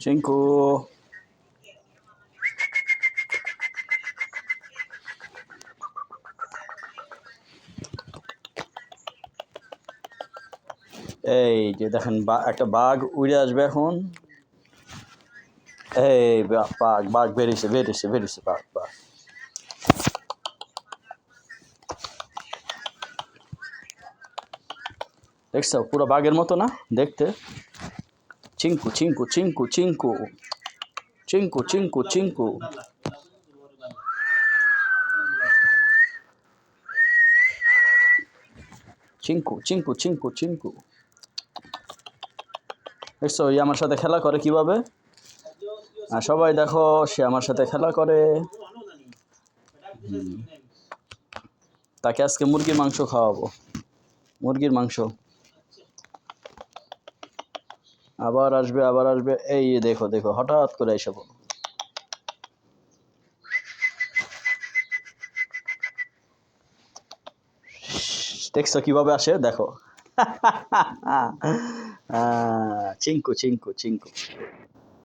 চিঙ্কু এই যে দেখেন একটা বাঘ উড়ে আসবে এখন। এই বাঘ বাঘ বেরিয়েছে বেরিয়েছে বেরিয়েছে বাঘ বাঘ। দেখছো পুরো বাঘের মতো না দেখতে? চিঙ্কু চিঙ্কু চিঙ্কু চিঙ্কু চিঙ্কু চিঙ্কু চিঙ্কু চিঙ্কু চিঙ্কু চিঙ্কু চিঙ্কু। দেখছো এই আমার সাথে খেলা করে কিভাবে? আর সবাই দেখো সে আমার সাথে খেলা করে। তাকে আজকে মুরগির মাংস খাওয়াবো, মুরগির মাংস। আবার আসবে আবার আসবে। এই দেখো দেখো হঠাৎ করে এসে পড়ো। দেখছো কিভাবে আসে দেখো। চিঙ্কু চিঙ্কু চিঙ্কু।